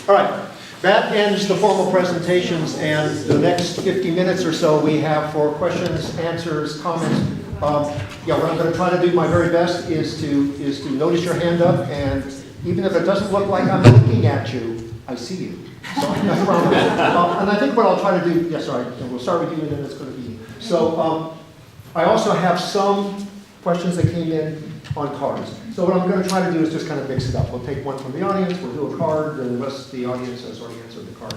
All right, that ends the formal presentations, and the next 50 minutes or so we have for questions, answers, comments. Yeah, what I'm going to try to do my very best is to notice your hand up, and even if it doesn't look like I'm looking at you, I see you. So I promise. And I think what I'll try to do, yes, all right, and we'll start with you, and then it's going to be you. So I also have some questions that came in on cards. So what I'm going to try to do is just kind of mix it up. We'll take one from the audience, we'll do a card, and the rest of the audience has already answered the card.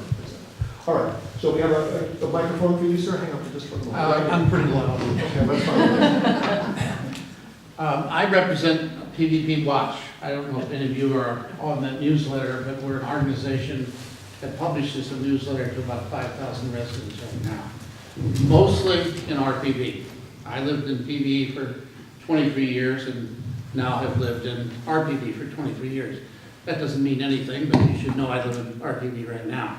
All right, so we have a microphone for you, sir. Hang on for just one moment. I'm pretty loud. Okay, that's fine. I represent PVP Watch. I don't know if any of you are on that newsletter, but we're an organization that publishes a newsletter to about 5,000 residents right now, mostly in RPV. I lived in PVE for 23 years and now have lived in RPV for 23 years. That doesn't mean anything, but you should know I live in RPV right now.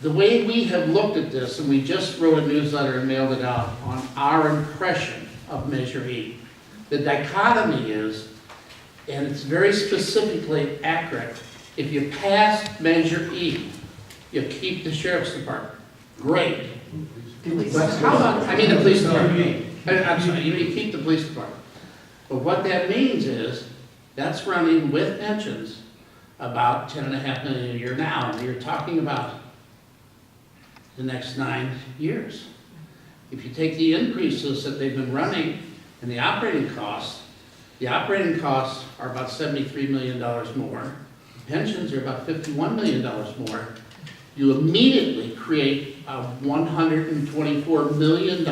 The way we have looked at this, and we just wrote a newsletter and mailed it out on our impression of Measure E. The dichotomy is, and it's very specifically accurate, if you pass Measure E, you keep the Sheriff's Department. Great. But how about, I mean the police department. I'm sorry, you keep the police department. But what that means is, that's running with pensions about $10.5 million a year now, and you're talking about the next 9 years. If you take the increases that they've been running and the operating costs are about $73 million more. Pensions are about $51 million more. You immediately create a $124 million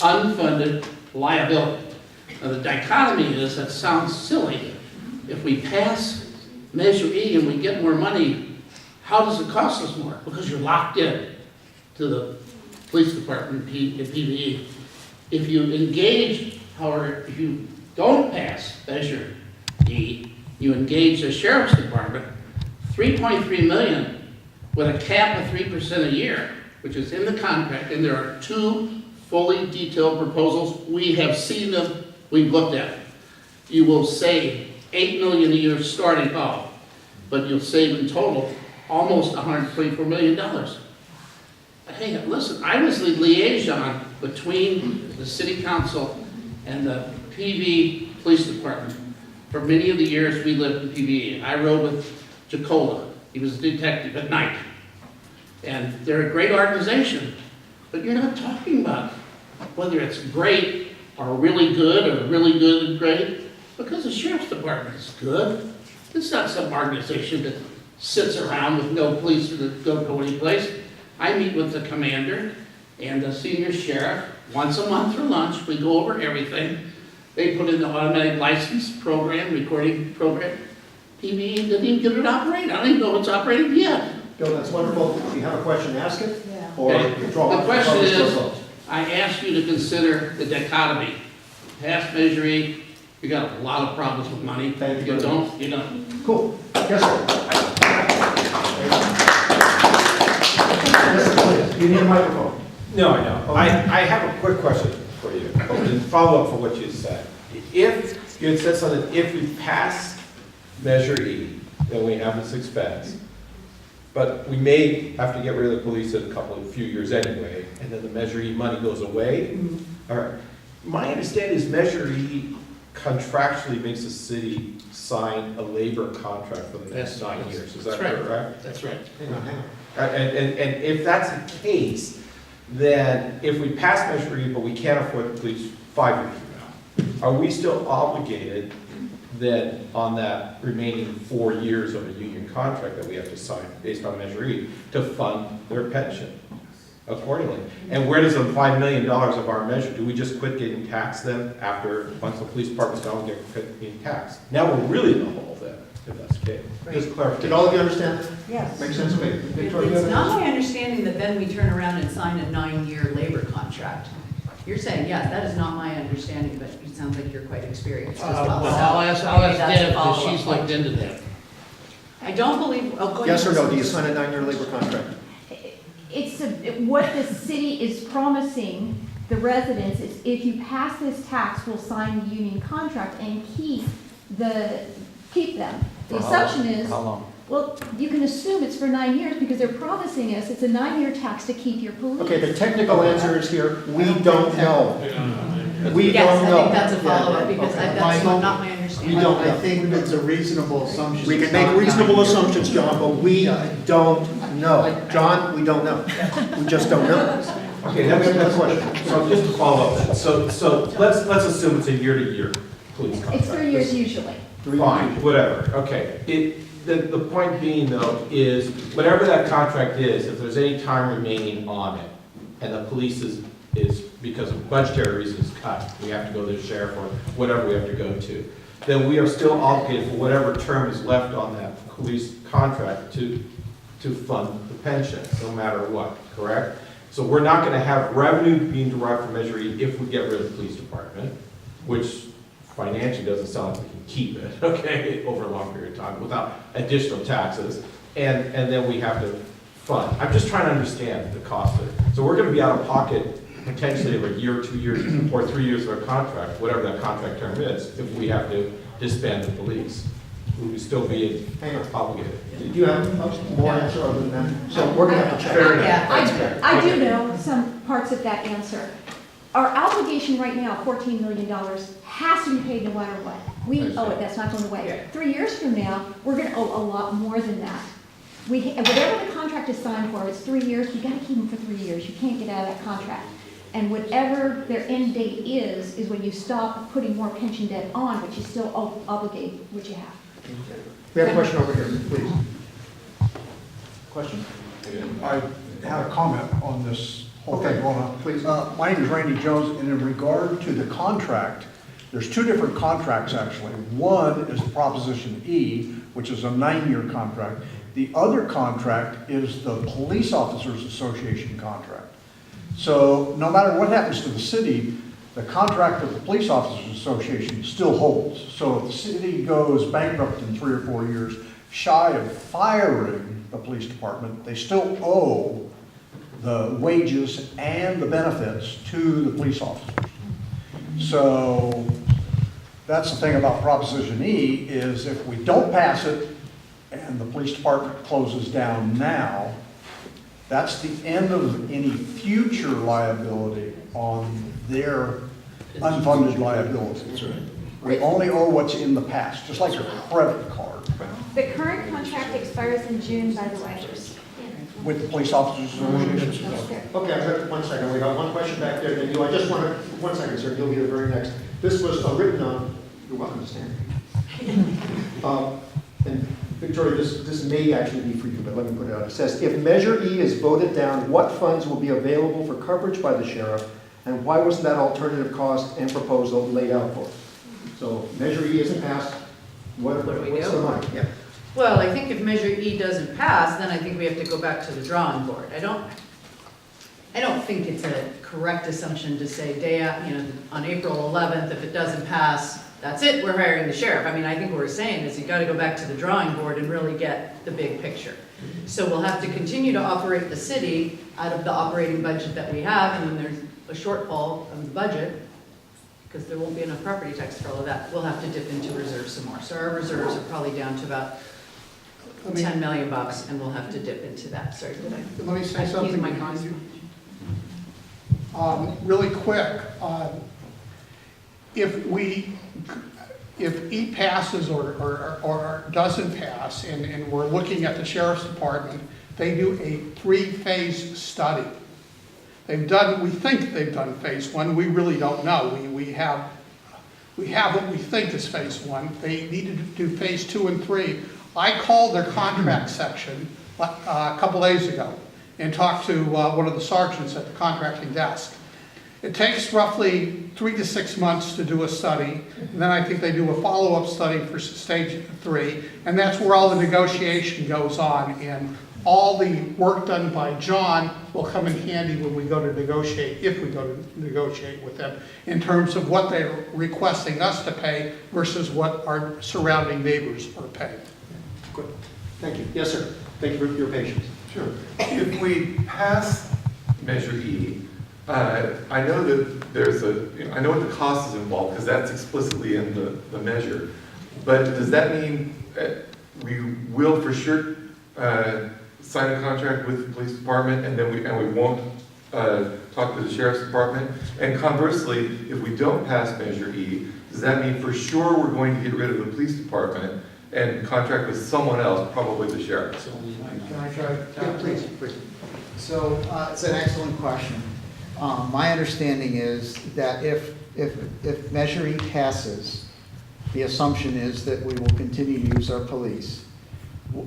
unfunded liability. Now the dichotomy is, that sounds silly. If we pass Measure E and we get more money, how does it cost us more? Because you're locked in to the police department in PVE. If you engage, however, if you don't pass Measure E, you engage the Sheriff's Department, $3.3 million with a cap of 3% a year, which is in the contract, and there are 2 fully detailed proposals. We have seen them, we've looked at them. You will save $8 million a year starting off, but you'll save in total almost $124 million. Hey, listen, I was the liaison between the city council and the PV police department for many of the years we lived in PV. I rode with Jacola. He was a detective at night. And they're a great organization, but you're not talking about whether it's great or really good and great, because the Sheriff's Department is good. It's not some organization that sits around with no police that don't go any place. I meet with the commander and the senior sheriff once a month for lunch. We go over everything. They put in the automatic license program, recording program. PVE didn't even get it operating. I don't even know if it's operating yet. Bill, that's wonderful. If you have a question, ask it. Yeah. Or Okay. draw The question draw this to a is, vote. I ask you to consider the dichotomy. Pass Measure E, you got a lot of problems with money. Thank you You very don't, you don't. Cool. Yes, sir. Yes, sir, please. You need a microphone. No, I know. Okay. I have a quick question for you, and follow up for what you said. If you had said something, if we pass Measure E, then we have this expense, but we may have to get rid of the police in a few years anyway, and then the Measure E money goes away. All right. My understanding is Measure E contractually makes the city sign a labor contract for the next 9 years. Is that That's right. correct? That's right. Hang on, hang on. And if that's the case, then if we pass Measure E, but we can't afford the police 5 years from now, are we still obligated then on that remaining 4 years of a union contract that we have to sign based on Measure E to fund their pension accordingly? And where does the $5 million of our measure, do we just quit getting taxed then after, once the police department's gone, we quit getting taxed? Now we're really in the hole then, if that's the case. Just clarify. Did all of you understand that? Yes. Makes sense to me. Victoria, you have It's an not answer? my understanding that then we turn around and sign a 9-year labor contract. You're saying, yes, that is not my understanding, but it sounds like you're quite experienced as well. Well, So I'll ask maybe that's a Deb, because follow-up she's looked point. into that. I don't believe, oh, go ahead. Yes or no? Do you sign a 9-year labor contract? What the city is promising the residents is if you pass this tax, we'll sign the union contract and keep them. The assumption is, How long? Well, you can assume it's for 9 years because they're promising us it's a 9-year tax to keep your police. Okay, the technical answer is here, we don't know. We Yes, don't I know. think that's a follow-up, because Okay. that's not my We understanding. don't I know. think it's a reasonable assumption. We can It's make not reasonable 9 years. assumptions, John, but we don't know. John, we don't know. We just don't know. Okay, Then we have that's another a question. So just to follow up, so let's assume it's a year-to-year police contract. It's 3 years usually. Fine, whatever, okay. The point being though is, whatever that contract is, if there's any time remaining on it, and the police is because of budgetary reasons cut, we have to go to the sheriff or whatever we have to go to, then we are still obligated for whatever term is left on that police contract to fund the pension, no matter what, correct? So we're not gonna have revenue being derived from Measure E if we get rid of the police department, which financially doesn't sound like we can keep it, okay, over a long period of time without additional taxes. And then we have to fund. I'm just trying to understand the cost of it. So we're gonna be out of pocket potentially of a year, 2 years, or 3 years of our contract, whatever that contract term is, if we have to disband the police. We would still be Hang on. obligated. Do you have more answer other than that? So we're gonna have to check. Fair enough. Yeah, That's fair. I do Okay. know some parts of that answer. Our obligation right now, $14 million, has to be paid no matter what. We owe it, that's not going away. 3 years from now, we're gonna owe a lot more than that. Whatever the contract is signed for, it's 3 years, you gotta keep them for 3 years, you can't get out of that contract. And whatever their end date is when you stop putting more pension debt on, but you still obligate what you have. We have a question over here, please. Question? I had a comment on this whole Okay, thing going on. please. My name is Randy Jones, and in regard to the contract, there's 2 different contracts actually. One is the Proposition E, which is a 9-year contract. The other contract is the Police Officers Association contract. So no matter what happens to the city, the contract of the Police Officers Association still holds. So if the city goes bankrupt in 3 or 4 years, shy of firing the police department, they still owe the wages and the benefits to the police officers. So that's the thing about Proposition E, is if we don't pass it and the police department closes down now, that's the end of any future liability on their unfunded liabilities. We only owe what's in the past, just like a credit card The current contract expires in June, by the way. with the Police Officers Association. Okay, I've got 1 second. We got one question back there, then you. I just want to, 1 second, sir, you'll be the very next. This was written on, you're welcome to stand. And Victoria, this may actually be for you, but let me put it out. It says, if Measure E is voted down, what funds will be available for coverage by the sheriff? And why wasn't that alternative cost and proposal laid out for? So Measure E isn't passed, What do we what's do? the money? Yeah. Well, I think if Measure E doesn't pass, then I think we have to go back to the drawing board. I don't think it's a correct assumption to say, on April 11th, if it doesn't pass, that's it, we're hiring the sheriff. I mean, I think what we're saying is you gotta go back to the drawing board and really get the big picture. So we'll have to continue to operate the city out of the operating budget that we have, and when there's a shortfall of the budget, because there won't be enough property tax for all of that, we'll have to dip into reserves some more. So our reserves are probably down to about $10 million, and we'll have to dip into that. Sorry, did I? Let me say I'm something using my behind cards. you. Really quick, if E passes or doesn't pass, and we're looking at the sheriff's department, they do a 3-phase study. We think they've done phase 1, we really don't know. We have what we think is phase 1. They needed to do phase 2 and 3. I called their contract section a couple days ago and talked to one of the sergeants at the contracting desk. It takes roughly 3 to 6 months to do a study, and then I think they do a follow-up study for stage 3, and that's where all the negotiation goes on, and all the work done by John will come in handy when we go to negotiate, if we go to negotiate with them, in terms of what they're requesting us to pay versus what our surrounding neighbors are paying. Good. Thank you. Yes, sir. Thank you for your patience. Sure. If we pass Measure E, I know that I know what the cost is involved because that's explicitly in the measure. But does that mean we will for sure sign a contract with the police department, and then we won't talk to the sheriff's department? And conversely, if we don't pass Measure E, does that mean for sure we're going to get rid of the police department and contract with someone else, probably the sheriff? Can I try? Yeah, please. So, it's an excellent question. My understanding is that if Measure E passes, the assumption is that we will continue to use our police.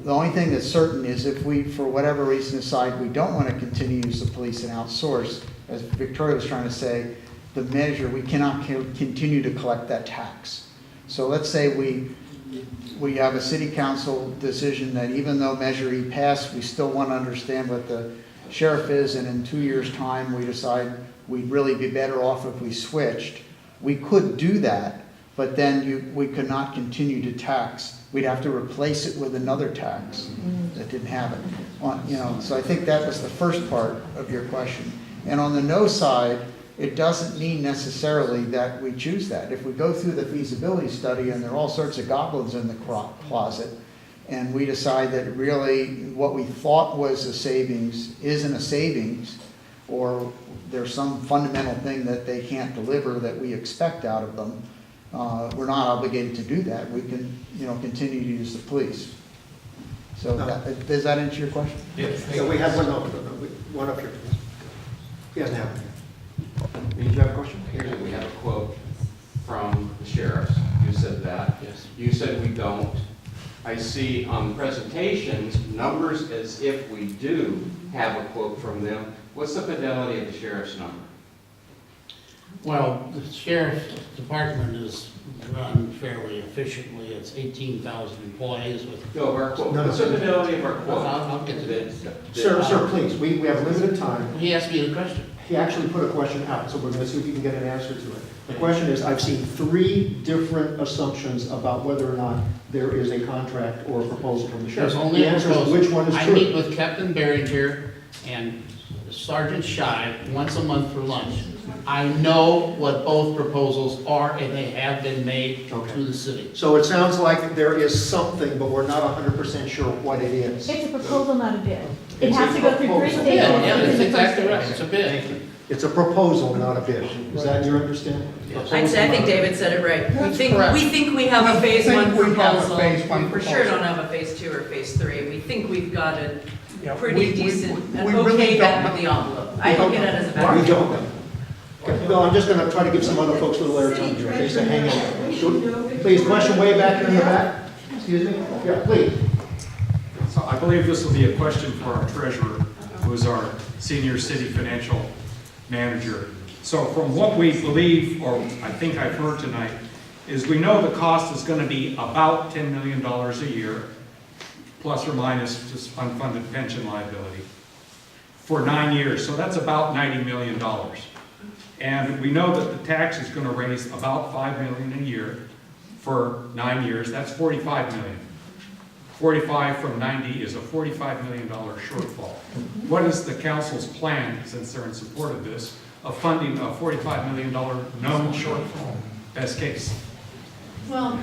The only thing that's certain is if we, for whatever reason, decide we don't want to continue to use the police and outsource, as Victoria was trying to say, the measure, we cannot continue to collect that tax. So let's say we have a city council decision that even though Measure E passed, we still want to understand what the sheriff is, and in 2 years' time, we decide we'd really be better off if we switched. We could do that, but then we could not continue to tax. We'd have to replace it with another tax that didn't have it. So I think that was the first part of your question. And on the no side, it doesn't mean necessarily that we choose that. If we go through the feasibility study and there are all sorts of goblins in the closet, and we decide that really what we thought was a savings isn't a savings, or there's some fundamental thing that they can't deliver that we expect out of them, we're not obligated to do that. We can, continue to use the police. So does that answer your question? Yes. So we have one up here. He doesn't have it. Did you have a question? Here's, we have a quote from the sheriffs. You said that. Yes. You said we don't. I see on the presentations, numbers as if we do have a quote from them. What's the fidelity of the sheriff's number? Well, the sheriff's department is run fairly efficiently. It's 18,000 employees with. No, of our quote. No, no. What's the fidelity of our quote? I'll get to that. Sir, please, we have limited time. He asked me the question. He actually put a question out, so we're going to see if we can get an answer to it. The question is, I've seen 3 different assumptions about whether or not there is a contract or a proposal from the sheriff. There's only The a answer is proposal. which one is I true. meet with Captain Behringer and Sergeant Shive once a month for lunch. I know what both proposals are, and they have been made Okay. to the city. So it sounds like there is something, but we're not 100% sure what it is. It's a proposal, not a bid. It It's has a to go through 3 proposal. stages. Yeah, in that's the first exactly right. stage. It's a bid. Thank you. It's a proposal, not a bid. Is that your understanding? I think David said it right. That's correct. We think we have a We phase think 1 we have a proposal. phase one We for sure proposal. don't have a phase 2 or phase 3. We think we've got a Yeah, pretty we decent, an we really okay don't back know. of the envelope. I look at it as a We back. don't know. Okay, Bill, I'm just going to try to give some other folks a little airtime here, okay, so hang on. Please, question way back here in the back. Excuse me? Yeah, please. So I believe this will be a question for our treasurer, who is our senior city financial manager. So from what we believe, or I think I've heard tonight, is we know the cost is going to be about $10 million a year, plus or minus just unfunded pension liability, for 9 years. So that's about $90 million. And we know that the tax is going to raise about $5 million a year for 9 years. That's $45 million. 45 from 90 is a $45 million shortfall. What is the council's plan, since they're in support of this, of funding a $45 million known shortfall, best case? Well,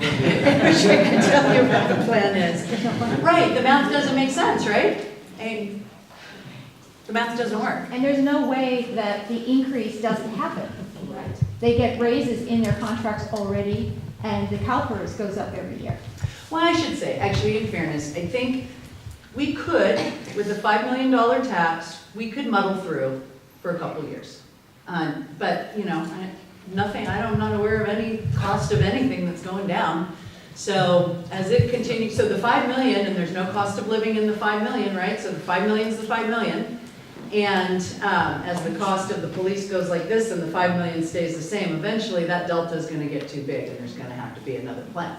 I'm sure I can tell you what the plan is. Right, the math doesn't make sense, right? The math doesn't work. And there's no way that the increase doesn't happen. They get raises in their contracts already, and the CalPERS goes up every year. Well, I should say, actually, in fairness, I think we could, with a $5 million tax, we could muddle through for a couple of years. But, I'm not aware of any cost of anything that's going down. So as it continues, so the 5 million, and there's no cost of living in the 5 million, right? So the 5 million is the 5 million. And as the cost of the police goes like this and the 5 million stays the same, eventually that delta is going to get too big and there's going to have to be another plan.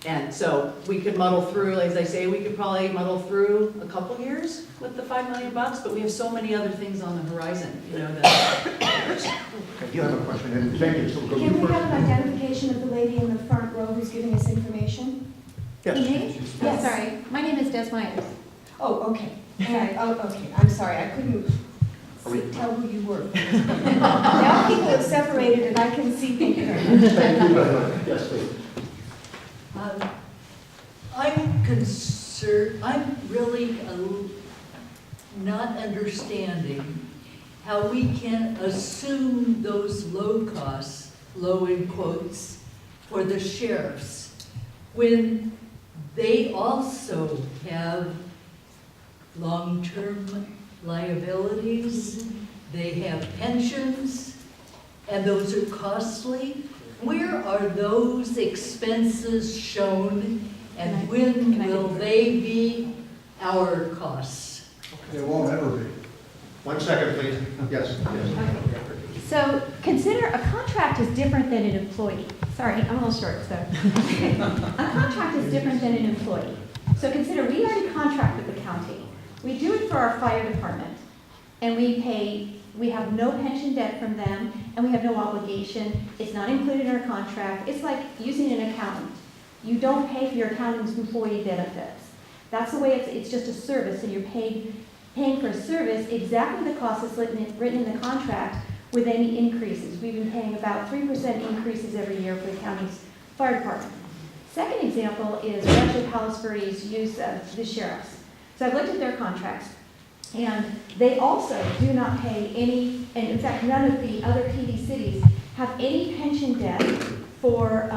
And so we could muddle through, as I say, we could probably muddle through a couple years with the $5 million, but we have so many other things on the horizon, that. Okay, you have a question, and thank you, so we'll go Can we first. have an identification of the lady in the front row who's giving us information? Yes. Me? Yeah, sorry. My name is Des Myers. Oh, okay. Okay, I'm sorry, I couldn't Tell who you were. Now people have separated and I can see them. Thank you very much. Yes, please. I'm concerned, I'm really not understanding how we can assume those low costs, low in quotes, for the sheriffs, when they also have long-term liabilities, they have pensions, and those are costly. Where are those expenses shown, and when will they be our costs? It won't ever be. 1 second, please. Yes, yes. So consider a contract is different than an employee. Sorry, I'm a little short, so. A contract is different than an employee. So consider, we already contract with the county. We do it for our fire department, and we have no pension debt from them, and we have no obligation. It's not included in our contract. It's like using an accountant. You don't pay for your accountant's employee benefits. That's the way it's just a service, and you're paying for a service exactly the cost that's written in the contract with any increases. We've been paying about 3% increases every year for the county's fire department. Second example is Rancho Palos Verdes' use of the sheriffs. So I've looked at their contracts, and they also do not pay any, and in fact, none of the other PD cities have any pension debt for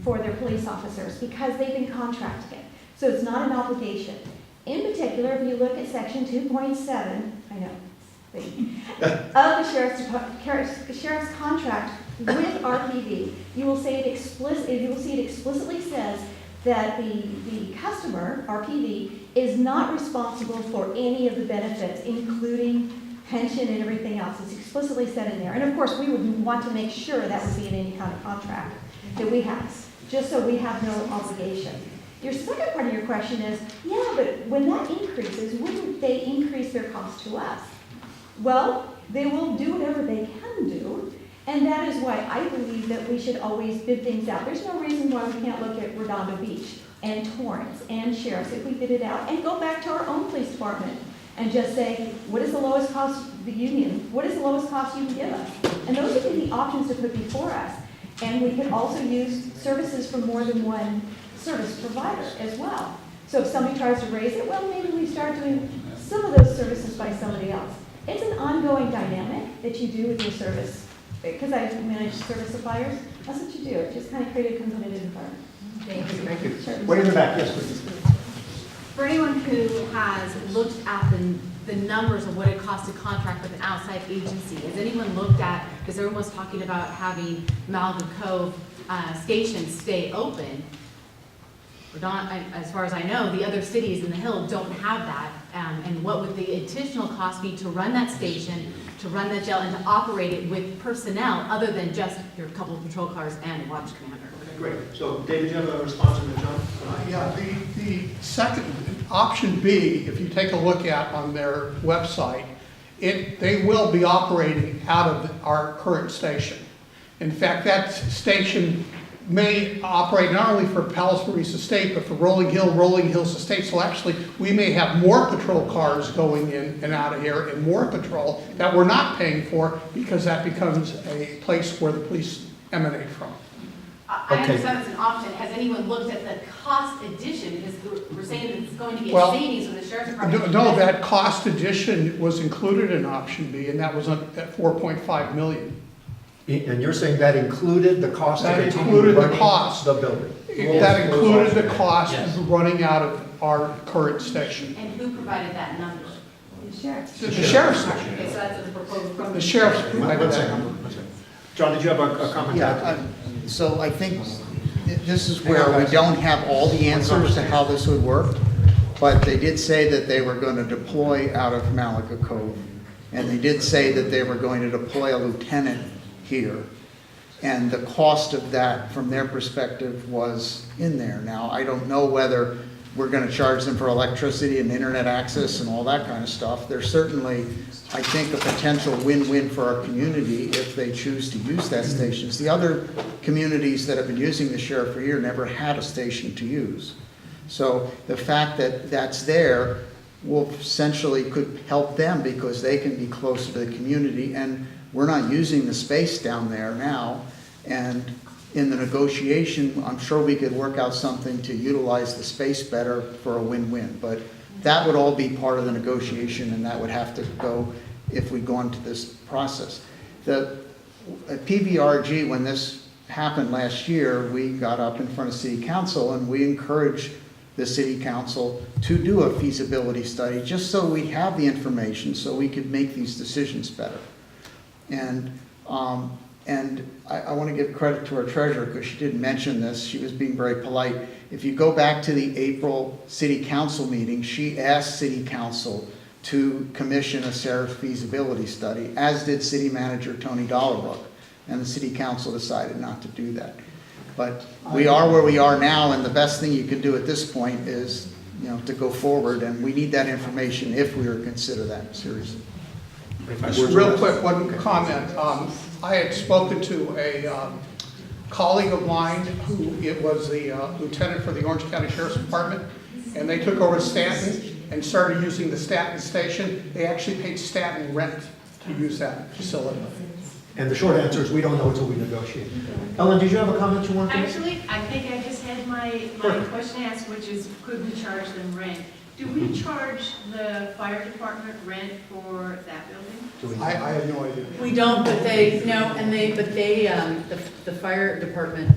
their police officers because they've been contracting it. So it's not an obligation. In particular, if you look at section 2.7, I know, of the sheriff's contract with RPD, you will see it explicitly says that the customer, RPD, is not responsible for any of the benefits, including pension and everything else. It's explicitly said in there. And of course, we would want to make sure that would be in any kind of contract that we have, just so we have no obligation. Your second part of your question is, yeah, but when that increases, wouldn't they increase their cost to us? Well, they will do whatever they can do, and that is why I believe that we should always bid things out. There's no reason why we can't look at Redondo Beach and Torrance and sheriffs if we bid it out and go back to our own police department and just say, what is the lowest cost the union? What is the lowest cost you can give us? And those would be the options to put before us. And we can also use services from more than one service provider as well. So if somebody tries to raise it, well, maybe we start doing some of those services by somebody else. It's an ongoing dynamic that you do with your service. Because I manage service suppliers, that's what you do. It just kind of create a competitive environment. Thank you. Sure. Way in the back, yes, please. For anyone who has looked at the numbers of what it costs to contract with an outside agency, has anyone looked at, because everyone was talking about having Malaga Cove station stay open, as far as I know, the other cities in the Hill don't have that. And what would the additional cost be to run that station, to run that jail, and to operate it with personnel other than just your couple of patrol cars and watch commander? Great. So, David, do you have a response to the John? Yeah, the second, option B, if you take a look at on their website, they will be operating out of our current station. In fact, that station may operate not only for Palos Verdes Estate, but for Rolling Hills Estate. So actually, we may have more patrol cars going in and out of here and more patrol that we're not paying for because that becomes a place where the police emanate from. I understand it's an option. Has anyone looked at the cost addition? Because we're saying that it's going to be a Well, savings for the sheriff's department. No, that cost addition was included in option B, and that was at 4.5 million. And you're saying that included the cost of That continuing included the running cost. the building? That included the cost Yes. of running out of our current station. And who provided that number? The sheriff. The sheriff's station. Okay, so that's a proposal from The sheriff's One provided that second, number. 1 second. John, did you have a comment? Yeah, so I think this is where we don't have all the answers to how this would work, but they did say that they were going to deploy out of Malaga Cove, and they did say that they were going to deploy a lieutenant here. And the cost of that, from their perspective, was in there. Now, I don't know whether we're going to charge them for electricity and internet access and all that kind of stuff. There's certainly, I think, a potential win-win for our community if they choose to use that station. The other communities that have been using the sheriff for a year never had a station to use. So the fact that that's there, will essentially could help them because they can be closer to the community, and we're not using the space down there now. And in the negotiation, I'm sure we could work out something to utilize the space better for a win-win. But that would all be part of the negotiation, and that would have to go if we go into this process. The PVrrg, when this happened last year, we got up in front of City Council and we encouraged the City Council to do a feasibility study just so we have the information so we could make these decisions better. And I want to give credit to our treasurer because she didn't mention this. She was being very polite. If you go back to the April City Council meeting, she asked City Council to commission a sheriff feasibility study, as did City Manager Tony Dollerbrook, and the City Council decided not to do that. But we are where we are now, and the best thing you can do at this point is, to go forward, and we need that information if we were to consider that seriously. Just real quick, one comment. I had spoken to a colleague of mine who it was the lieutenant for the Orange County Sheriff's Department, and they took over Stanton and started using the Stanton station. They actually paid Stanton rent to use that facility. And the short answer is we don't know until we negotiate. Ellen, did you have a comment you wanted to make? Actually, I think I just had my question asked, which is, could we charge them rent? Do we charge the fire department rent for that building? I have no idea. We don't, but the fire department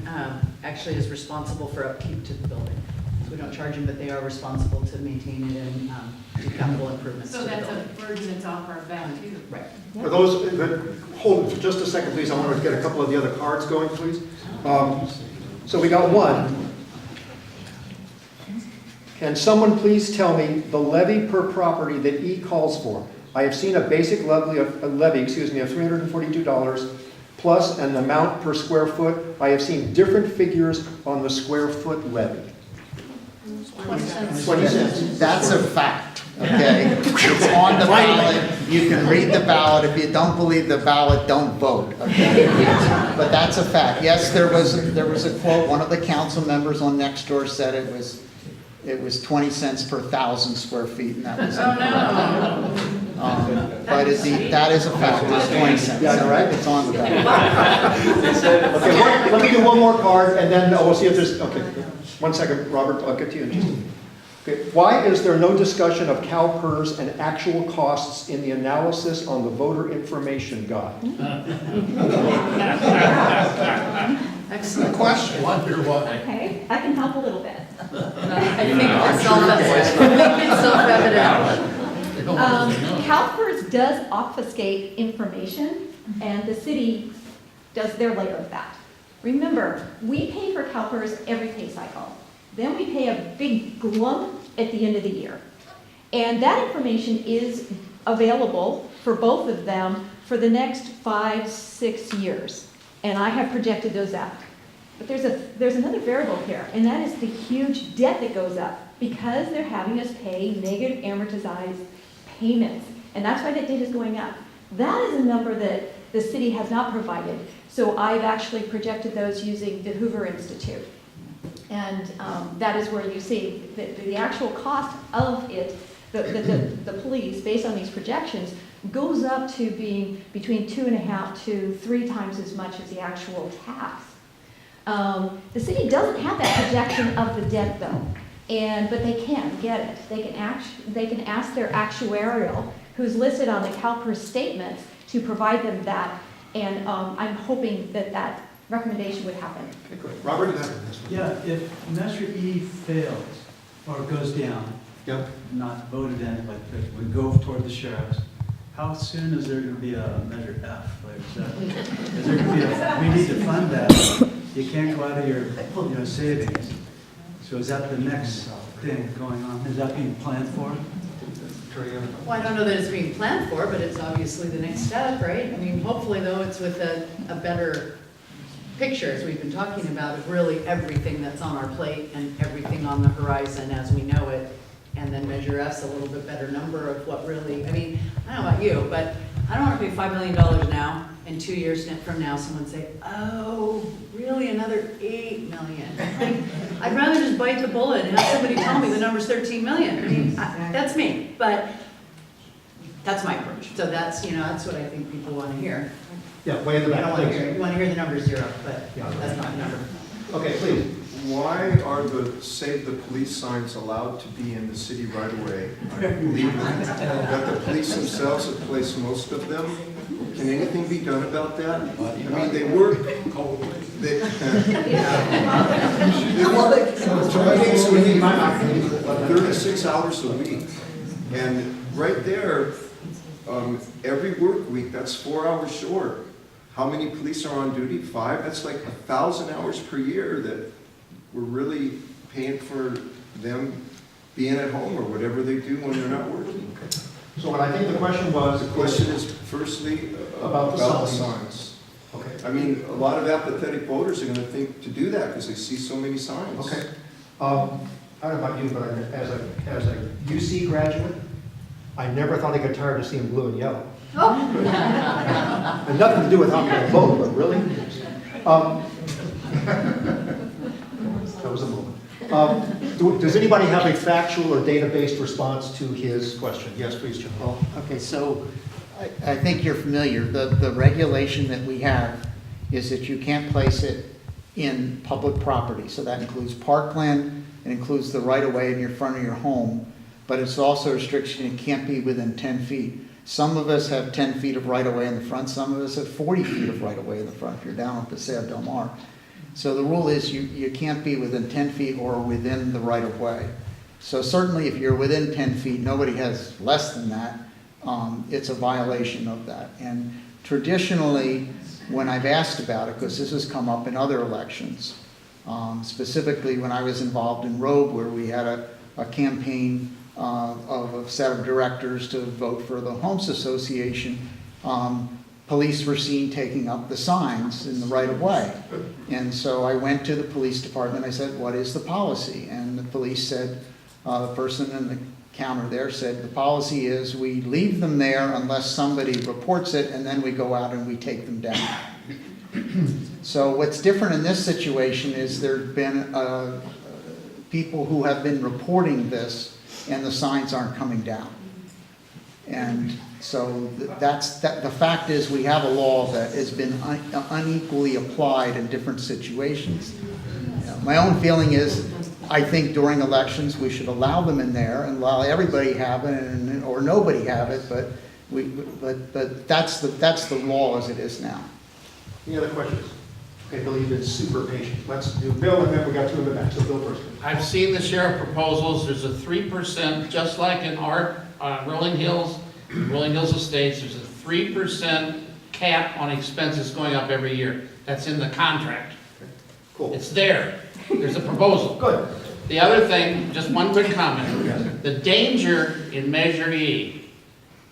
actually is responsible for upkeep to the building. So we don't charge them, but they are responsible to maintain it and do capital improvements to So the that's building. a burden that's off our back too. Right. For those that, hold for just a second, please. I want to get a couple of the other cards going, please. So we got one. Can someone please tell me the levy per property that E calls for? I have seen a basic levy of $342 plus an amount per square foot. I have seen different figures on the square foot levy. 20 cents. 20 cents. That's a fact, okay? It's on the ballot. You can read the ballot. If you don't believe the ballot, don't vote, okay? But that's a fact. Yes, there was a quote. One of the council members on Nextdoor said it was 20 cents per 1,000 square feet, and that was incorrect. But that is a fact. It's 20 cents. Yeah, right. It's on the ballot. Okay, let me do one more card, and then we'll see if there's, okay. 1 second, Robert, I'll get to you in just a minute. Okay, why is there no discussion of CalPERS and actual costs in the analysis on the voter information guide? Excellent question. Wonder why. Okay, I can help a little bit. I think it's self-evident. CalPERS does obfuscate information, and the city does their layer of that. Remember, we pay for CalPERS every pay cycle. Then we pay a big glump at the end of the year. And that information is available for both of them for the next 5-6 years. And I have projected those out. But there's another variable here, and that is the huge debt that goes up because they're having us pay negative amortized payments. And that's why that debt is going up. That is a number that the city has not provided. So I've actually projected those using the Hoover Institute. And that is where you see the actual cost of it, the police, based on these projections, goes up to being between 2.5 to 3 times as much as the actual tax. The city doesn't have that projection of the debt though, but they can get it. They can ask their actuarial, who's listed on the CalPERS statements, to provide them that. And I'm hoping that recommendation would happen. Okay, great. Robert, you have this one. Yeah, if Measure E fails or goes down, Yeah. not voted in, but it would go toward the sheriffs, how soon is there going to be a Measure F? Is there going to be we need to fund that. You can't go out of your savings. So is that the next thing going on? Is that being planned for? Well, I don't know that it's being planned for, but it's obviously the next step, right? I mean, hopefully though, it's with a better picture, as we've been talking about, of really everything that's on our plate and everything on the horizon as we know it. And then Measure F's a little bit better number of what really, I mean, I don't know about you, but I don't want to pay $5 million now, and 2 years from now someone say, oh, really another $8 million? I'd rather just bite the bullet and have somebody tell me the number's 13 million. I mean, that's me, but that's my approach. So that's, that's what I think people want to hear. Yeah, way in the You back, don't want to please. hear, you want to hear the number 0, but Yeah. that's not the number. Okay, please. Why are the Save the Police signs allowed to be in the city right away? I believe that the police themselves have placed most of them. Can anything be done about that? I mean, they work. They work 36 hours a week. And right there, every work week, that's 4 hours short. How many police are on duty? 5? That's like 1,000 hours per year that we're really paying for them being at home or whatever they do when they're not working. So what I think the question was. The question is firstly About the signs. signs. Okay. I mean, a lot of apathetic voters are going to think to do that because they see so many signs. Okay. I don't know about you, but as a UC graduate, I never thought I'd get tired of seeing blue and yellow. And nothing to do with how people vote, but really. That was a moment. Does anybody have a factual or data-based response to his question? Yes, please, Jim. Well, okay, so I think you're familiar. The regulation that we have is that you can't place it in public property. So that includes parkland, it includes the right-of-way in your front of your home, but it's also a restriction, it can't be within 10 feet. Some of us have 10 feet of right-of-way in the front, some of us have 40 feet of right-of-way in the front if you're down on Paseo Del Mar. So the rule is you can't be within 10 feet or within the right-of-way. So certainly if you're within 10 feet, nobody has less than that, it's a violation of that. And traditionally, when I've asked about it, because this has come up in other elections, specifically when I was involved in Robe, where we had a campaign of a set of directors to vote for the Homes Association, police were seen taking up the signs in the right-of-way. And so I went to the police department, I said, what is the policy? And the police said, the person in the counter there said, the policy is we leave them there unless somebody reports it, and then we go out and we take them down. So what's different in this situation is there have been people who have been reporting this, and the signs aren't coming down. And so the fact is we have a law that has been unequally applied in different situations. My own feeling is I think during elections we should allow them in there and allow everybody have it or nobody have it, but that's the law as it is now. Any other questions? Okay, Bill, you've been super patient. Let's do Bill, and then we got two in the back. So Bill first. I've seen the sheriff proposals. There's a 3%, just like in our Rolling Hills Estates, there's a 3% cap on expenses going up every year. That's in the contract. Cool. It's there. There's a proposal. Good. The other thing, just one quick comment. The danger in Measure E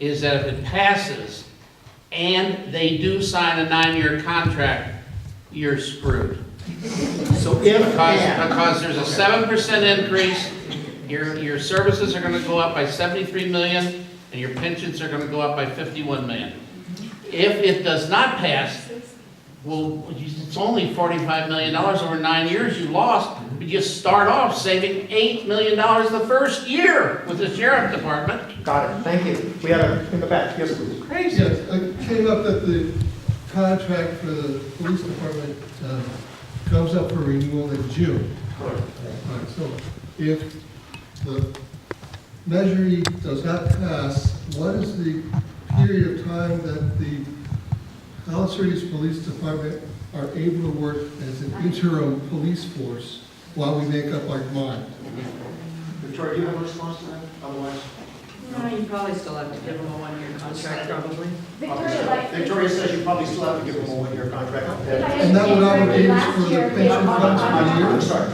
is that if it passes and they do sign a 9-year contract, you're screwed. So because there's a 7% increase, your services are gonna go up by 73 million, and your pensions are gonna go up by 51 million. If it does not pass, well, it's only $45 million over 9 years you lost, but you start off saving $8 million the first year with the sheriff department. Got it. Thank you. We had a in the back. Yes, please. Crazy. Yes, it came up that the contract for the police department comes up for renewal in June. All right, so if the Measure E does not pass, what is the period of time that the Palos Verdes Police Department are able to work as an interim police force while we make up our mind? Victoria, do you have a response to that? Otherwise? No, you probably still have to give them a 1-year contract, probably. Victoria says you probably still have to give them a 1-year contract. And that would obligate us for the pension funds for a year? Sorry.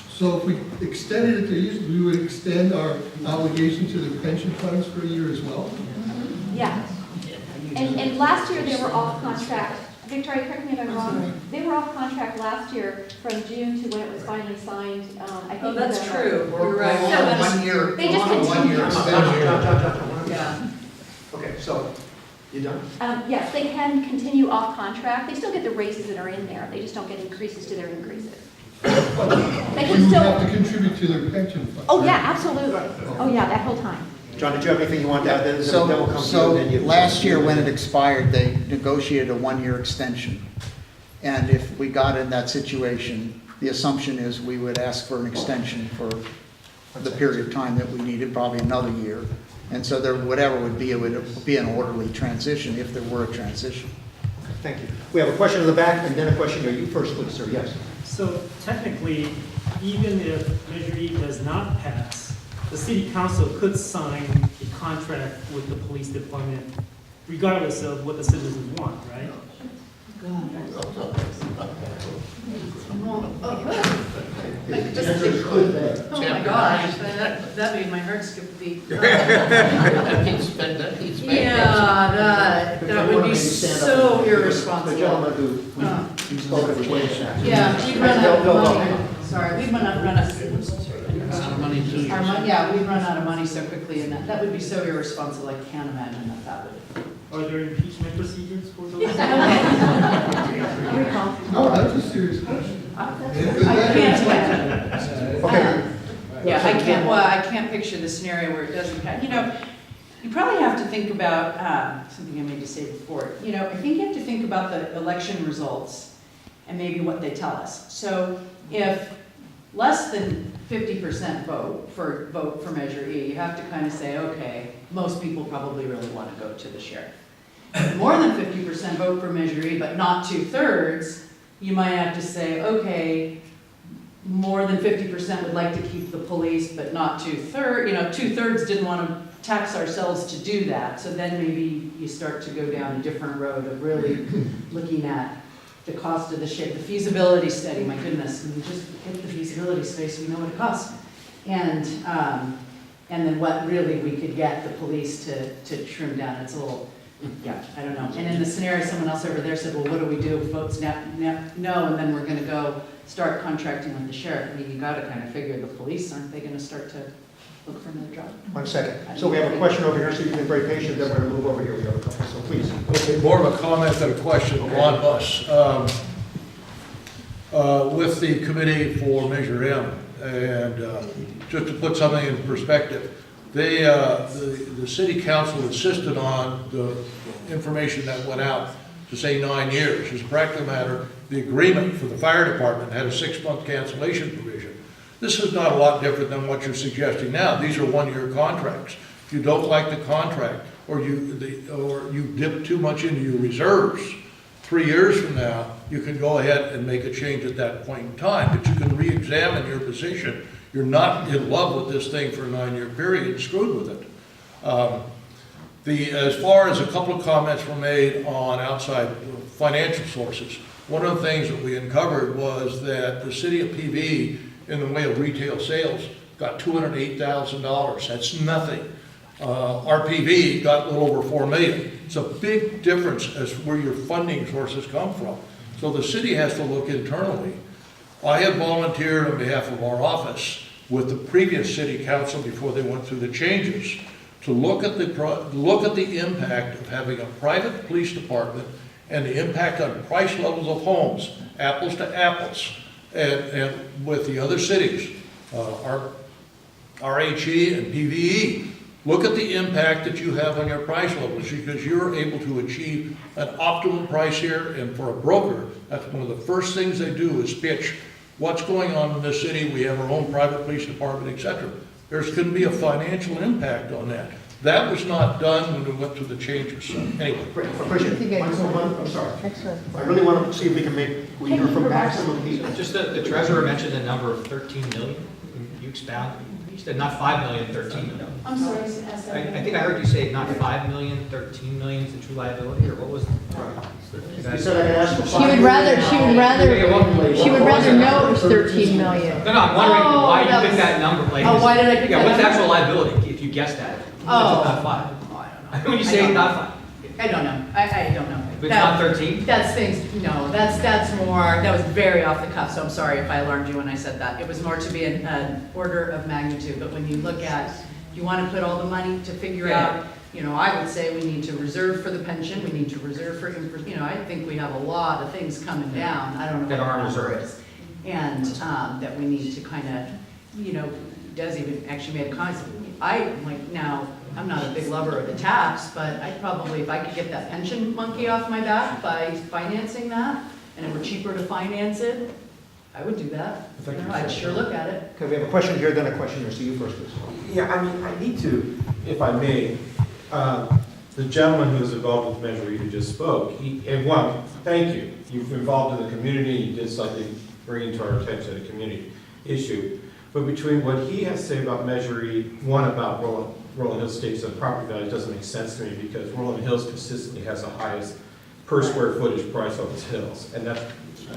So if we extended it to use, we would extend our obligation to the pension funds for a year as well? Yeah. And last year they were off contract. Victoria, correct me if I'm wrong. They were off contract last year from June to when it was finally signed. I think. Oh, that's true. We're You're right. on 1 year. They just on a 1 year continue. extension. Yeah. Okay, so you done? Yes, they can continue off contract. They still get the raises that are in there. They just don't get increases to their increases. They Well, can you still, have to contribute to their pension fund. oh, yeah, absolutely. Oh, yeah, that whole time. John, did you have anything you wanted to add? Then the demo comes to you, So then you- last year when it expired, they negotiated a one-year extension. And if we got in that situation, the assumption is we would ask for an extension for the period of time that we needed, probably another year. And so there, whatever would be, it would be an orderly transition if there were a transition. Thank you. We have a question in the back, and then a question here. You first, please, sir. Yes. So technically, even if Measure E does not pass, the city council could sign a contract with the police department regardless of what the citizens want, right? Oh my gosh, that made my heart skip a beat. That needs spent, that needs spent. Yeah, that would be so The irresponsible. gentleman who spoke at the way. Yeah, we'd run out of money. Sorry, we'd run out of Money too. yeah, we'd run out of money so quickly, and that would be so irresponsible, I can't imagine that would. Are there impeachment procedures for those? No, that's a serious question. I can't picture the scenario where it doesn't pass. You know, you probably have to think about, something I meant to say before, you know, I think you have to think about the election results and maybe what they tell us. So if less than 50% vote for Measure E, you have to kind of say, okay, most people probably really want to go to the sheriff. If more than 50% vote for Measure E, but not 2/3, you might have to say, okay, more than 50% would like to keep the police, but not 2/3. You know, 2/3 didn't want to tax ourselves to do that. So then maybe you start to go down a different road of really looking at the cost of the shit, the feasibility study. My goodness, we just get the feasibility study so we know what it costs, and then what really we could get the police to trim down. It's a little. Yeah, I don't know. And in the scenario, someone else over there said, well, what do we do if votes no, and then we're going to go start contracting with the sheriff? I mean, you got to kind of figure the police, aren't they going to start to look for another job? 1 second. So we have a question over here, so you've been very patient, then we're going to move over here. We have a couple, so please. Okay, more of a comment than a question on us. With the committee for Measure M, and just to put something in perspective, the city council insisted on the information that went out to say 9 years. As a practical matter, the agreement for the fire department had a 6-month cancellation provision. This is not a lot different than what you're suggesting now. These are 1-year contracts. If you don't like the contract, or you dip too much into your reserves, 3 years from now, you can go ahead and make a change at that point in time, but you can re-examine your position. You're not in love with this thing for a 9-year period, screwed with it. As far as a couple of comments were made on outside financial sources, one of the things that we uncovered was that the city of PV, in the way of retail sales, got $208,000. That's nothing. RPV got a little over $4 million. It's a big difference as where your funding sources come from. So the city has to look internally. I have volunteered on behalf of our office with the previous city council before they went through the changes to look at the impact of having a private police department and the impact on price levels of homes, apples to apples, and with the other cities, RHE and PVE. Look at the impact that you have on your price levels, because you're able to achieve an optimum price here, and for a broker, that's one of the first things they do is pitch what's going on in this city. We have our own private police department, etc. There's going to be a financial impact on that. That was not done when we went through the changes. So anyway. Appreciate it. I'm sorry. I really want to see if we can we hear from maximum people. Just the treasurer mentioned the number of 13 million. You expound. You said not 5 million, 13 million. I'm sorry, I think I heard you say not 5 million, 13 million is the true liability, or what was? You said I could ask for She would rather know it was 13 million. No, I'm wondering why you picked that number. Like, why did I pick that what's the number? actual liability if you guessed that? Not 5. I don't know. When you say not 5. I don't know. I don't know. But it's not 13? That's things, no, that's more, that was very off the cuff, so I'm sorry if I alarmed you when I said that. It was more to be an order of magnitude, but when you look at, you want to put all the money to figure out, you know, I would say we need to reserve for the pension, we need to reserve for, you know, I think we have a lot of things coming down. I don't know That what are the number reserved. is. And that we need to kind of, you know, Des even actually made a comment. I'm like, now, I'm not a big lover of the tax, but I probably, if I could get that pension monkey off my back by financing that, and it were cheaper to finance it, I would do that. You know, I'd sure look at it. Okay, we have a question here, then a question here, so you first, please. Yeah, I mean, I need to, if I may, the gentleman who was involved with Measure E who just spoke, and one, thank you. You've involved in the community, you did something bringing to our attention a community issue. But between what he has to say about Measure E, one about Rolling Hills Stakes and property value doesn't make sense to me because Rolling Hills consistently has the highest per square footage price of its hills, and that's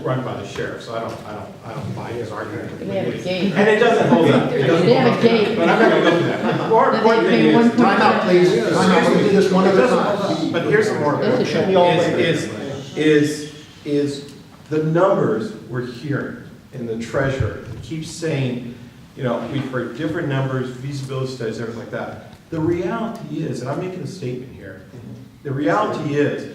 run by the sheriff, so I don't buy his argument. They have a gate. And it doesn't hold up. It doesn't They have hold a up. gate. But I'm not gonna go through that. More important thing is. Time out, please. Time out, let me do this one at a time. But here's the more important thing, is the numbers we're hearing in the treasurer. He keeps saying, you know, we've heard different numbers, feasibility studies, everything like that. The reality is, and I'm making a statement here, the reality is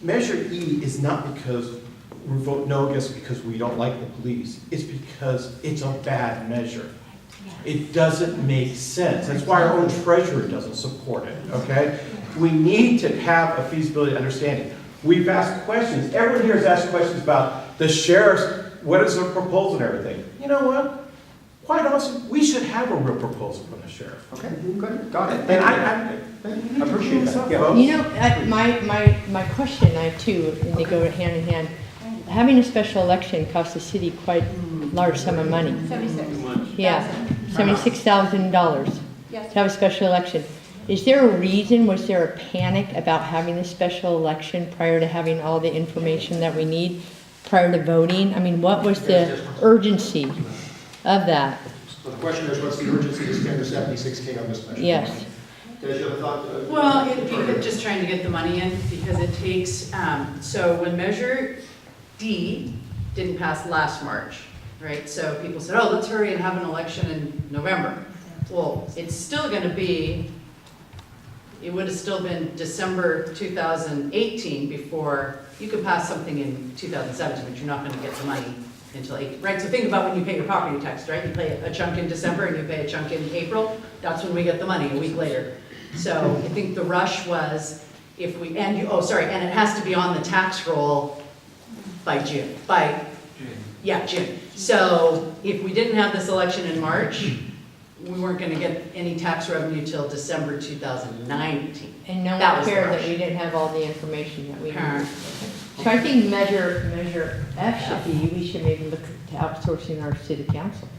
Measure E is not because we vote no against it because we don't like the police. It's because it's a bad measure. It doesn't make sense. That's why our own treasurer doesn't support it, okay? We need to have a feasibility understanding. We've asked questions. Everyone here has asked questions about the sheriff's, what is their proposal and everything. You know what? Quite honestly, we should have a real proposal from the sheriff. Okay, good, got it. And I appreciate that. Yeah. You know, my question, I have two, and they go hand in hand. Having a special election costs the city quite a large sum of money. 76. Yeah, $76,000 Yes. to have a special election. Is there a reason, was there a panic about having the special election prior to having all the information that we need prior to voting? I mean, what was the urgency of that? So the question is, what's the urgency to spend the 76K on this special? Yes. Does you have a thought? Well, just trying to get the money in because it takes, so when Measure D didn't pass last March, right? So people said, oh, let's hurry and have an election in November. Well, it's still going to be, it would have still been December 2018 before you could pass something in 2017, but you're not going to get the money until April, right? So think about when you pay your property tax, right? You pay a chunk in December and you pay a chunk in April. That's when we get the money, a week later. So I think the rush was if we, and you, oh, sorry, and it has to be on the tax roll by June, June. So if we didn't have this election in March, we weren't going to get any tax revenue till December 2019. And no That one was the cared that rush. we didn't have all the information that we Huh. needed. So I think measure F should be, we should maybe look to outsourcing our city council.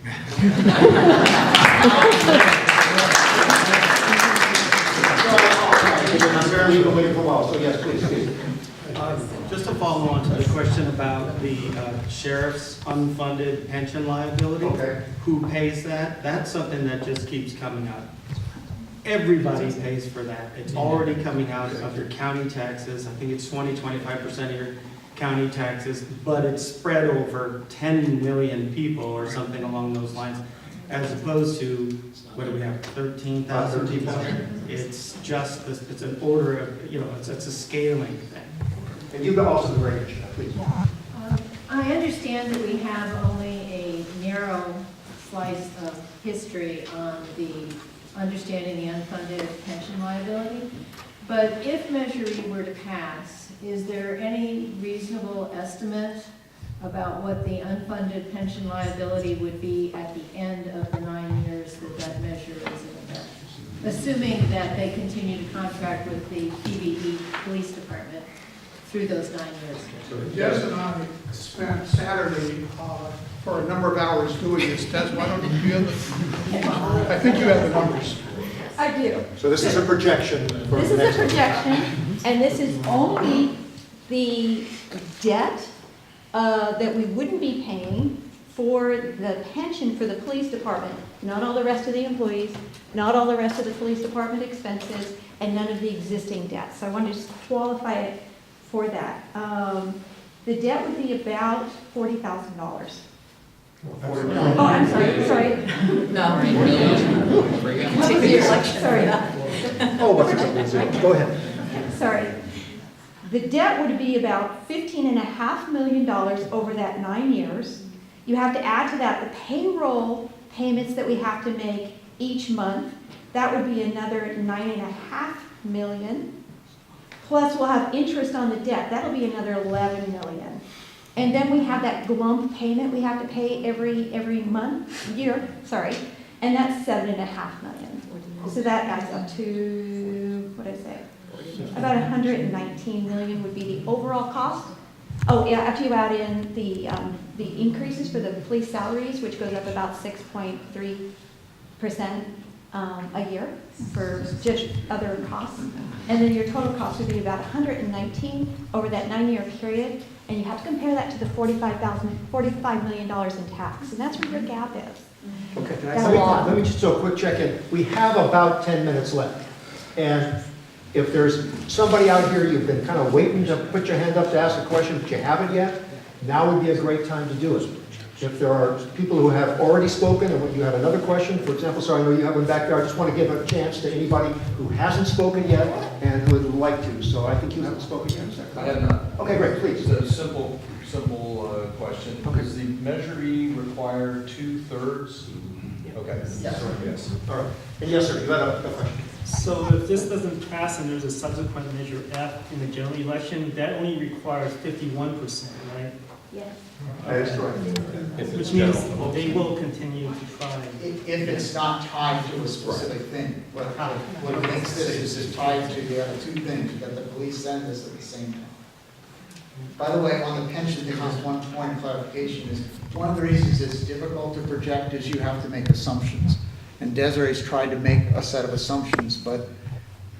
I'm barely even waiting for a while, so yes, please. Just to follow on to the question about the sheriff's unfunded pension liability. Okay. Who pays that? That's something that just keeps coming up. Everybody pays for that. It's already coming out of your county taxes. I think it's 20–25% of your county taxes, but it's spread over 10 million people or something along those lines, as opposed to, what do we have, 13,000 people? It's just, it's an order of, you know, it's a scaling thing. And you've also the very issue, please. I understand that we have only a narrow slice of history on the understanding the unfunded pension liability, but if Measure E were to pass, is there any reasonable estimate about what the unfunded pension liability would be at the end of the 9 years that that measure is in effect? Assuming that they continue to contract with the PVrrg Police Department through those 9 years. Des and I spent Saturday for a number of hours doing this. Des, why don't you have the, I think you have the numbers. I do. So this is a projection for This the is next a projection, and this is only the debt that we wouldn't be paying for the pension for the police department, not all the rest of the employees, not all the rest of the police department expenses, and none of the existing debts. So I wanted to just qualify it for that. The debt would be about $40,000. Oh, I'm sorry. No. Take the election. Sorry. Oh, what's it? Go ahead. Sorry. The debt would be about $15.5 million over that 9 years. You have to add to that the payroll payments that we have to make each month. That would be another $9.5 million. Plus we'll have interest on the debt. That'll be another $11 million. And then we have that glump payment we have to pay every year, and that's $7.5 million. So that adds up to, what did I say? About $119 million would be the overall cost. Oh, yeah, after you add in the increases for the police salaries, which goes up about 6.3% a year for just other costs. And then your total cost would be about $119 over that 9-year period. And you have to compare that to the $45 million in tax. And that's where your gap is. Okay, That's a lot. let me just do a quick check-in. We have about 10 minutes left. And if there's somebody out here, you've been kind of waiting to put your hand up to ask a question, but you haven't yet, now would be a great time to do it. If there are people who have already spoken and you have another question, for example, I know you have one back there, I just want to give a chance to anybody who hasn't spoken yet and who would like to. So I think you haven't spoken yet. I have not. Okay, great, please. It's a simple question. Okay. Does the Measure E require 2/3? Okay. Yes. All right. And yes, sir, you had a question. So if this doesn't pass and there's a subsequent Measure F in the general election, that only requires 51%, right? Yes. That is correct. Which means they will continue to try. If it's not tied to a specific thing, what makes this is tied to the other two things, you got the police and this at the same time. By the way, on the pension thing, just one point of clarification is, one of the reasons it's difficult to project is you have to make assumptions. And Desiree's tried to make a set of assumptions, but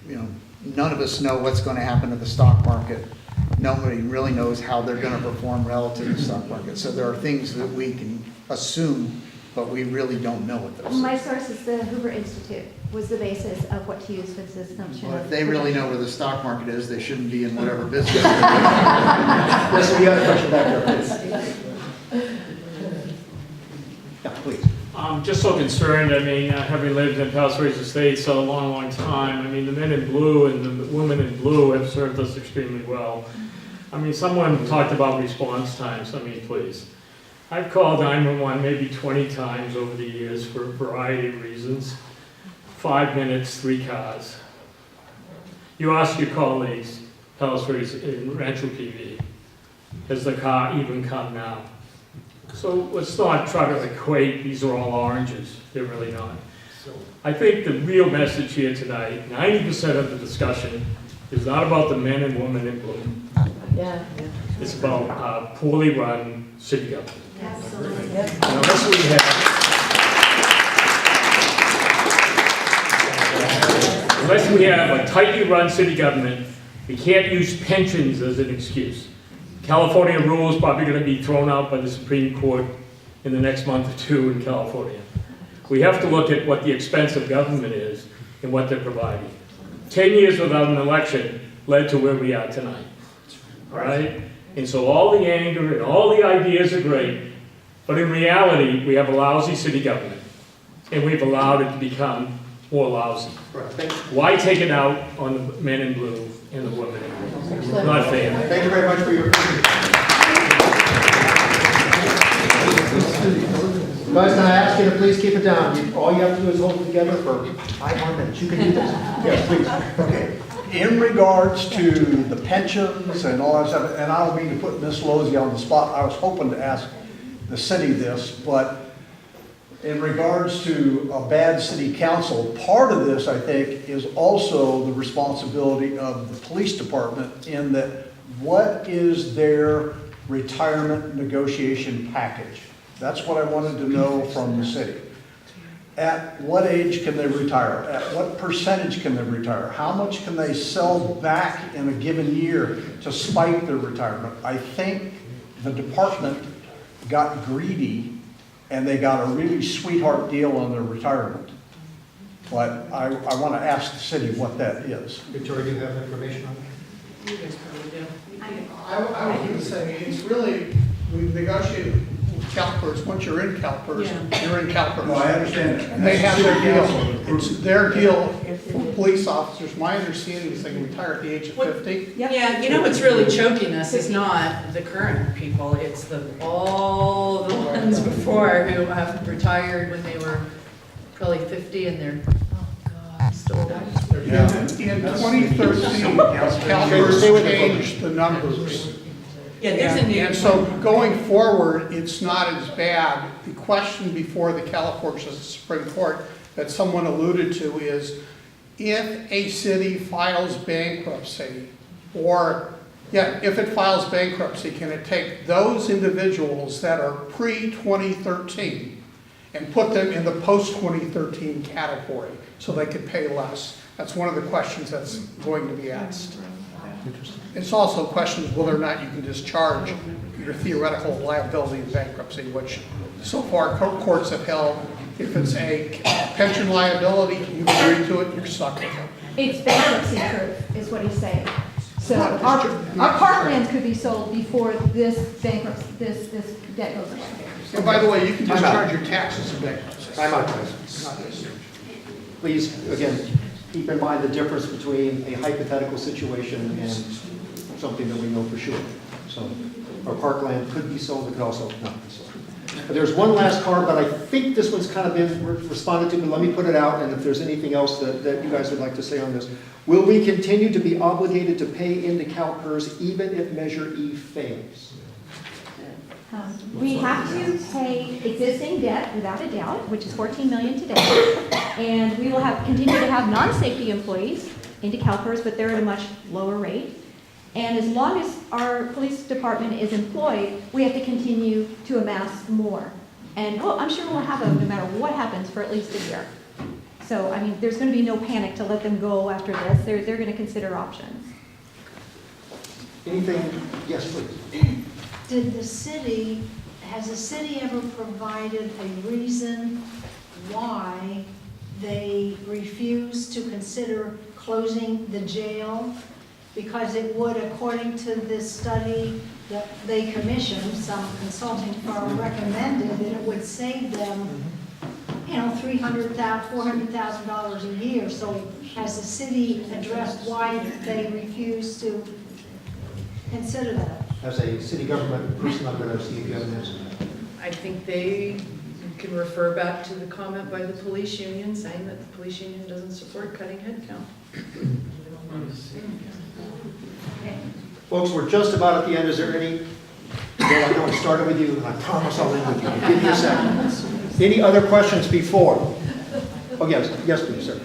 none of us know what's going to happen to the stock market. Nobody really knows how they're going to perform relative to the stock market. So there are things that we can assume, but we really don't know what those are. My source is the Hoover Institute, was the basis of what to use for this assumption. Well, if they really know where the stock market is, they shouldn't be in whatever business. Yes, we have a question back there, please. Yeah, please. I'm just so concerned, having lived in Palos Verdes Estates a long, long time, the men in blue and the women in blue have served us extremely well. Someone talked about response times, please. I've called 911 maybe 20 times over the years for a variety of reasons. 5 minutes, 3 cars. You ask your colleagues, Palos Verdes in Rancho PV, has the car even come now? So let's not try to equate, these are all oranges. They're really not. I think the real message here tonight, 90% of the discussion is not about the men and women in blue. Yeah. It's about poorly run city government. Absolutely. Unless we have a tightly run city government, we can't use pensions as an excuse. California rule is probably going to be thrown out by the Supreme Court in the next month or two in California. We have to look at what the expense of government is and what they're providing. 10 years without an election led to where we are tonight, right? And so all the anger and all the ideas are great, but in reality, we have a lousy city government, and we've allowed it to become more lousy. Why take it out on the men in blue and the women in blue? It's not fair. Thank you very much for your Guys, can I ask you to please keep it down? All you have to do is hold it together for 5 more minutes. You can do this. Yes, please. Okay. In regards to the pensions and all that stuff, and I don't mean to put Ms. Lozey on the spot, I was hoping to ask the city this, but in regards to a bad city council, part of this, I think, is also the responsibility of the police department in that what is their retirement negotiation package? That's what I wanted to know from the city. At what age can they retire? At what percentage can they retire? How much can they sell back in a given year to spike their retirement? I think the department got greedy and they got a really sweetheart deal on their retirement. But I want to ask the city what that is. Victoria, do you have information on that? You guys probably do. I was going to say, it's really, we've negotiated with CalPERS. Once you're in CalPERS, you're in CalPERS. No, I understand that. And they have their deal. It's their deal police officers, my understanding is they can retire at the age of 50. Yeah, you know what's really choking us is not the current people, it's all the ones before who have retired when they were probably 50 and they're, oh God, still alive. In 2013, CalPERS changed the numbers. Yeah, there's a new. And so going forward, it's not as bad. The question before the California Supreme Court that someone alluded to is, if a city files bankruptcy, if it files bankruptcy, can it take those individuals that are pre-2013 and put them in the post-2013 category so they could pay less? That's one of the questions that's going to be asked. It's also questions whether or not you can discharge your theoretical liability in bankruptcy, which so far courts have held if it's a pension liability, you agree to it, you're stuck with it. It's bankruptcy proof, is what he's saying. So our parklands could be sold before this bankruptcy, this debt goes away. And by the way, you can discharge your taxes in bankruptcy. Time out, guys. Please, again, keep in mind the difference between a hypothetical situation and something that we know for sure. So our parkland could be sold, it could also not be sold. But there's one last card, but I think this one's kind of been responded to, but let me put it out, and if there's anything else that you guys would like to say on this. Will we continue to be obligated to pay into CalPERS even if Measure E fails? We have to pay existing debt without a doubt, which is $14 million today. And we will continue to have non-safety employees into CalPERS, but they're at a much lower rate. And as long as our police department is employed, we have to continue to amass more. And I'm sure we'll have them no matter what happens for at least a year. So, I mean, there's going to be no panic to let them go after this. They're going to consider options. Anything? Yes, please. Has the city ever provided a reason why they refuse to consider closing the jail? Because it would, according to this study that they commissioned, some consulting firm recommended that it would save them, $300,000, $400,000 a year. So has the city addressed why they refuse to consider that? As a city government person, I'm going to see if you have an answer. I think they can refer back to the comment by the police union saying that the police union doesn't support cutting headcount. Folks, we're just about at the end. Is there any? Well, I know I started with you, and I promise I'll end with you. Give me a second. Any other questions before? Oh, yes, please, sir.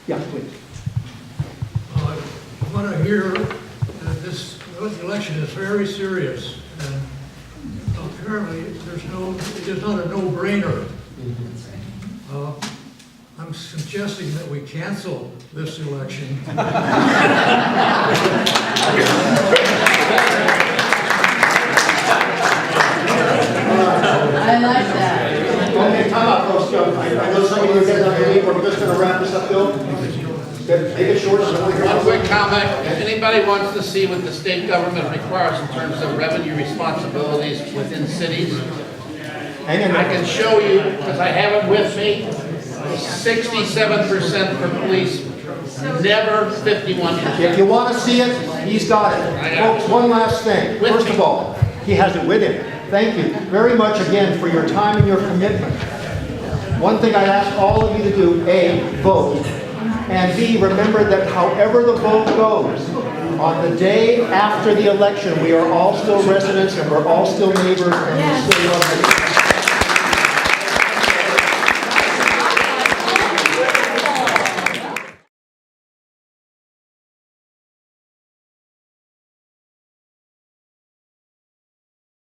Yeah, please. I want to hear that this election is very serious, and apparently it is not a no-brainer. I'm suggesting that we cancel this election. I like that. Okay, time out, folks. I know some of you are getting up to leave. We're just going to wrap this up, Bill. Make it short. One quick comment. If anybody wants to see what the state government requires in terms of revenue responsibilities within cities, I can show you, because I have it with me, 67% for police, never 51%. If you want to see it, he's got it. Folks, one last thing. First of all, he has it with him. Thank you very much again for your time and your commitment. One thing I ask all of you to do, A, vote, and B, remember that however the vote goes, on the day after the election, we are all still residents and we're all still neighbors and we still love each other.